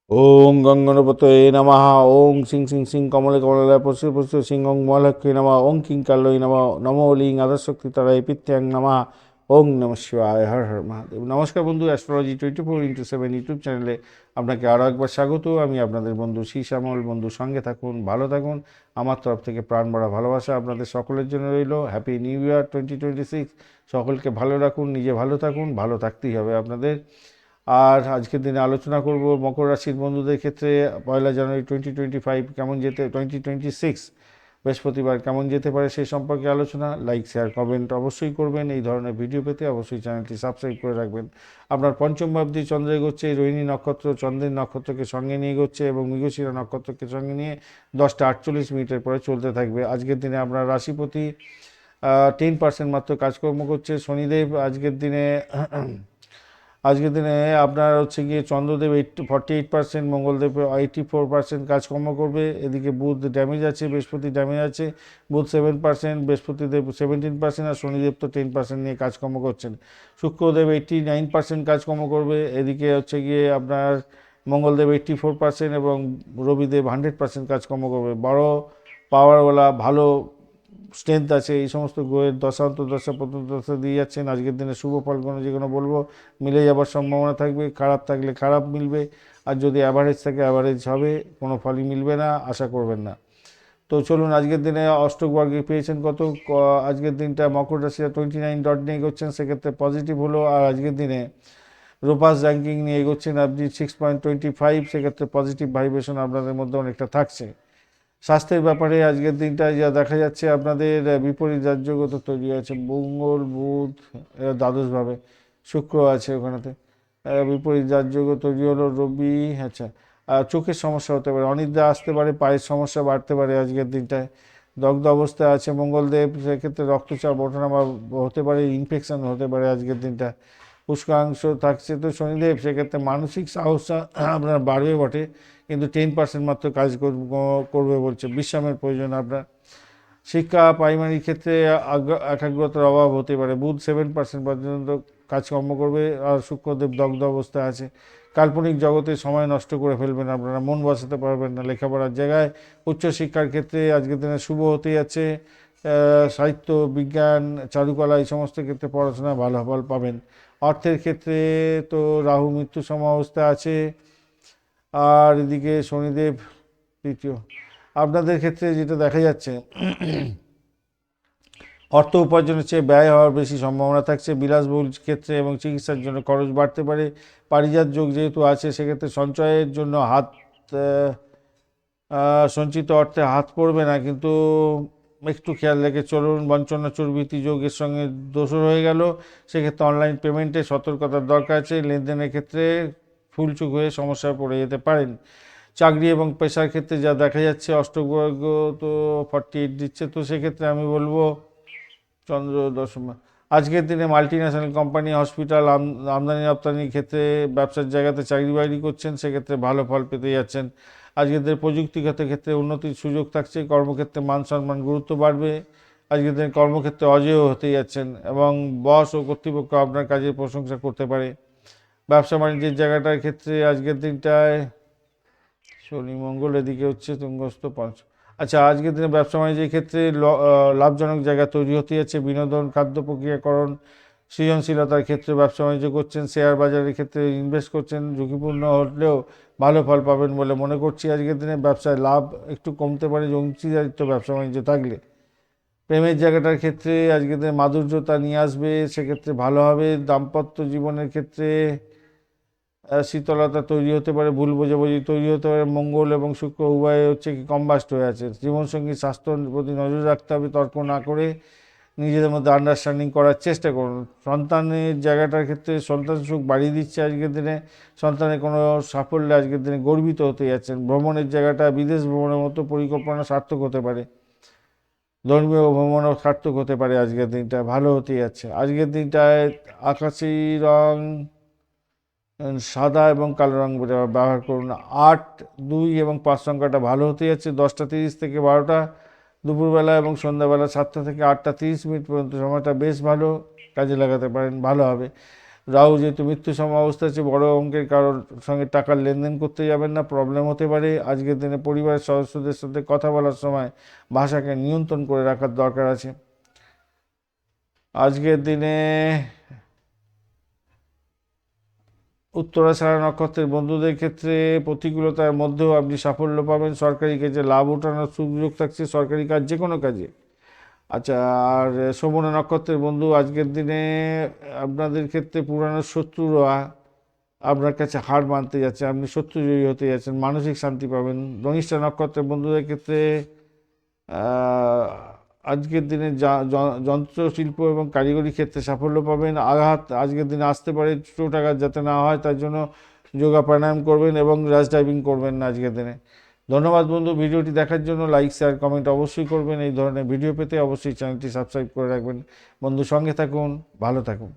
ওং গঙ্গনপতয়ে নমঃ। ওং সিং সিং সিং কমলে কমলায় পশু পশু সিং ওং মহালক্ষ্মী নমঃ। ওং কিং কালয় নমঃ। নমো লিং আদশক্তি তারায় পিত্যাং নমঃ। ওং নম শিবায়, হর হর মহাদেব। নমস্কার বন্ধু, অ্যাস্ট্রোলজি 24x7 ইউটিউব চ্যানেলে আপনাকে আরও একবার স্বাগত। আমি আপনাদের বন্ধু শ্যামল। বন্ধু সঙ্গে থাকুন, ভালো থাকুন। আমার তরফ থেকে প্রাণ ভরা ভালোবাসা আপনাদের সকলের জন্য রইল। Happy new year 2026। সকলকে ভালো রাখুন, নিজে ভালো থাকুন, ভালো থাকতেই হবে আপনাদের। আর আজকের দিনে আলোচনা করব মকর রাশির বন্ধুদের ক্ষেত্রে 1 জানুয়ারি 2025 কেমন যেতে, 2026 বৃহস্পতিবার কেমন যেতে পারে সেই সম্পর্কে আলোচনা। লাইক শেয়ার কমেন্ট অবশ্যই করবেন। এই ধরনের ভিডিও পেতে অবশ্যই চ্যানেলটি সাবস্ক্রাইব করে রাখবেন। আপনার পঞ্চম ভাবটি চন্দ্র এগোচ্ছে, রোহিণী নক্ষত্র চন্দ্রের নক্ষত্রকে সঙ্গে নিয়ে এগোচ্ছে এবং মৃগশিরা নক্ষত্রকে সঙ্গে নিয়ে 10টা 48 মিনিটের পরে চলতে থাকবে। আজকের দিনে আপনার রাশিপতি 10% মাত্র কাজকর্ম করছে শনিদেব। আজকের দিনে আপনার হচ্ছে গিয়ে চন্দ্রদেব 48%, মঙ্গলদেব 84% কাজকর্ম করবে। এদিকে বুধ ড্যামেজ আছে, বৃহস্পতি ড্যামেজ আছে। বুধ 7%, বৃহস্পতিদেব 17%, আর শনিদেব তো 10% নিয়ে কাজকর্ম করছেন। শুক্রদেব 89% কাজকর্ম করবে। এদিকে হচ্ছে গিয়ে আপনার মঙ্গলদেব 84% এবং রবিদেব 100% কাজকর্ম করবে। বড় পাওয়ারওয়ালা ভালো স্ট্রেংথ আছে এই সমস্ত গ্রহের দশা প্রত্যন্ত দিয়ে যাচ্ছেন। আজকের দিনে শুভ ফলগুলো যেগুলো বলবো মিলে যাবার সম্ভাবনা থাকবে। খারাপ থাকলে খারাপ মিলবে, আর যদি অ্যাভারেজ থাকে অ্যাভারেজ হবে, কোনো ফলই মিলবে না, আশা করবেন না। তো চলুন, আজকের দিনে অষ্টক বর্গে পেয়েছেন কত। আজকের দিনটা মকর রাশিরা 29 ডট নিয়ে এগোচ্ছেন, সেক্ষেত্রে পজিটিভ হলো। আর আজকের দিনে রোপাস র্যাঙ্কিং নিয়ে এগোচ্ছেন আপনি 6.25, সেক্ষেত্রে পজিটিভ ভাইব্রেশন আপনাদের মধ্যে অনেকটা থাকছে। স্বাস্থ্যের ব্যাপারে আজকের দিনটা যা দেখা যাচ্ছে আপনাদের বিপরীত রাজ্যগত তৈরি আছে। মঙ্গল বুধ এরা দ্বাদশভাবে, শুক্র আছে ওখানেতে। বিপরীত রাজ্যগত তৈরি হলো রবি। আচ্ছা, চোখের সমস্যা হতে পারে, অনিদ্রা আসতে পারে, পায়ের সমস্যা বাড়তে পারে আজকের দিনটায়। দগ্ধ অবস্থায় আছে মঙ্গলদেব, সেক্ষেত্রে রক্তচাপ ওঠানামা হতে পারে, ইনফেকশন হতে পারে আজকের দিনটা। উষ্ণাংশ থাকছে তো শনিদেব, সেক্ষেত্রে মানসিক সাহসটা আপনার বাড়বে বটে, কিন্তু 10% মাত্র কাজ করবে বলছে। বিশ্রামের প্রয়োজন আপনার। শিক্ষা প্রাইমারি ক্ষেত্রে একাগ্রতার অভাব হতে পারে। বুধ 7% পর্যন্ত কাজকর্ম করবে, আর শুক্রদেব দগ্ধ অবস্থায় আছে। কাল্পনিক জগতে সময় নষ্ট করে ফেলবেন আপনারা, মন বসাতে পারবেন না লেখাপড়ার জায়গায়। উচ্চশিক্ষার ক্ষেত্রে আজকের দিনে শুভ হতে যাচ্ছে। সাহিত্য, বিজ্ঞান, চারুকলা এই সমস্ত ক্ষেত্রে পড়াশোনায় ভালো ফল পাবেন। অর্থের ক্ষেত্রে তো রাহু মৃত্যু সমাবস্থায় আছে, আর এদিকে শনিদেব তৃতীয়। আপনাদের ক্ষেত্রে যেটা দেখা যাচ্ছে, অর্থ উপার্জনের চেয়ে ব্যয় হওয়ার বেশি সম্ভাবনা থাকছে। বিলাসবহুল ক্ষেত্রে এবং চিকিৎসার জন্য খরচ বাড়তে পারে। পারিজাত যোগ যেহেতু আছে, সেক্ষেত্রে সঞ্চয়ের জন্য সঞ্চিত অর্থে হাত পড়বে না, কিন্তু একটু খেয়াল রেখে চলুন। বঞ্চনা চর্বৃত্তি যোগের সঙ্গে দোষর হয়ে গেল, সেক্ষেত্রে অনলাইন পেমেন্টে সতর্কতার দরকার আছে। লেনদেনের ক্ষেত্রে ভুলচুক হয়ে সমস্যায় পড়ে যেতে পারেন। চাকরি এবং পেশার ক্ষেত্রে যা দেখা যাচ্ছে, অষ্টবর্গ তো 48 দিচ্ছে, তো সেক্ষেত্রে আমি বলবো চন্দ্র দশমা। আজকের দিনে মাল্টিন্যাশনাল কোম্পানি, হসপিটাল, আমদানি রপ্তানির ক্ষেত্রে ব্যবসার জায়গাতে চাকরি বাকরি করছেন, সেক্ষেত্রে ভালো ফল পেতে যাচ্ছেন। আজকের দিনে প্রযুক্তিগত ক্ষেত্রে উন্নতির সুযোগ থাকছে। কর্মক্ষেত্রে মান সম্মান গুরুত্ব বাড়বে। আজকের দিনে কর্মক্ষেত্রে অজেয় হতে যাচ্ছেন এবং বস ও কর্তৃপক্ষ আপনার কাজের প্রশংসা করতে পারে। ব্যবসা বাণিজ্যের জায়গাটার ক্ষেত্রে আজকের দিনটায় শনি মঙ্গল এদিকে হচ্ছে তুঙ্গস্থ পঞ্চ। আচ্ছা, আজকের দিনে ব্যবসা বাণিজ্যের ক্ষেত্রে লাভজনক জায়গা তৈরি হতে যাচ্ছে। বিনোদন, খাদ্য প্রক্রিয়াকরণ, সৃজনশীলতার ক্ষেত্রে ব্যবসা বাণিজ্য করছেন। শেয়ার বাজারের ক্ষেত্রে ইনভেস্ট করছেন, ঝুঁকিপূর্ণ হলেও ভালো ফল পাবেন বলে মনে করছি। আজকের দিনে ব্যবসায় লাভ একটু কমতে পারে অংশীদারিত্ব ব্যবসা বাণিজ্য থাকলে। প্রেমের জায়গাটার ক্ষেত্রে আজকের দিনে মাধুর্যতা নিয়ে আসবে, সেক্ষেত্রে ভালো হবে। দাম্পত্য জীবনের ক্ষেত্রে শীতলতা তৈরি হতে পারে, ভুল বোঝাবুঝি তৈরি হতে পারে। মঙ্গল এবং শুক্র উভয়ে হচ্ছে কি কম্বাস্ট হয়ে আছে। জীবনসঙ্গী স্বাস্থ্যের প্রতি নজর রাখতে হবে, তর্ক না করে নিজেদের মধ্যে আন্ডারস্ট্যান্ডিং করার চেষ্টা করুন। সন্তানের জায়গাটার ক্ষেত্রে সন্তান সুখ বাড়িয়ে দিচ্ছে আজকের দিনে। সন্তানের কোনো সাফল্যে আজকের দিনে গর্বিত হতে যাচ্ছেন। ভ্রমণের জায়গাটা বিদেশ ভ্রমণের মতো পরিকল্পনা সার্থক হতে পারে। ধর্মীয় ভ্রমণও সার্থক হতে পারে। আজকের দিনটা ভালো হতে যাচ্ছে। আজকের দিনটায় আকাশি রং সাদা এবং কালো রং ব্যবহার করুন। 8, 2 এবং 5 সংখ্যাটা ভালো হতে যাচ্ছে। 10টা 30 থেকে 12টা দুপুরবেলা এবং সন্ধ্যাবেলা 7টা থেকে 8টা 30 মিনিট পর্যন্ত সময়টা বেশ ভালো, কাজে লাগাতে পারেন, ভালো হবে। রাহু যেহেতু মৃত্যু সম অবস্থা আছে, বড় অঙ্কের কারোর সঙ্গে টাকার লেনদেন করতে যাবেন না, প্রবলেম হতে পারে। আজকের দিনে পরিবারের সদস্যদের সাথে কথা বলার সময় ভাষাকে নিয়ন্ত্রণ করে রাখার দরকার আছে। আজকের দিনে উত্তরাষাঢ়া নক্ষত্রের বন্ধুদের ক্ষেত্রে প্রতিকূলতার মধ্যেও আপনি সাফল্য পাবেন, সরকারি কাজে লাভ ওঠানোর সুযোগ থাকছে, সরকারি কাজ যে কোনো কাজে। আচ্ছা, আর শ্রবণা নক্ষত্রের বন্ধু, আজকের দিনে আপনাদের ক্ষেত্রে পুরানো শত্রুরা আপনার কাছে হার মানতে যাচ্ছে, আপনি শত্রুজয়ী হতে যাচ্ছেন, মানসিক শান্তি পাবেন। ধনিষ্ঠা নক্ষত্রের বন্ধুদের ক্ষেত্রে আহ, আজকের দিনে যন্ত্রশিল্প এবং কারিগরি ক্ষেত্রে সাফল্য পাবেন। আঘাত আজকের দিনে আসতে পারে, চোট আঘাত যাতে না হয় তার জন্য যোগা প্রাণায়াম করবেন এবং র্যাশ ড্রাইভিং করবেন না আজকের দিনে। ধন্যবাদ বন্ধু, ভিডিওটি দেখার জন্য। লাইক শেয়ার কমেন্ট অবশ্যই করবেন। এই ধরনের ভিডিও পেতে অবশ্যই চ্যানেলটি সাবস্ক্রাইব করে রাখবেন। বন্ধু, সঙ্গে থাকুন, ভালো থাকুন।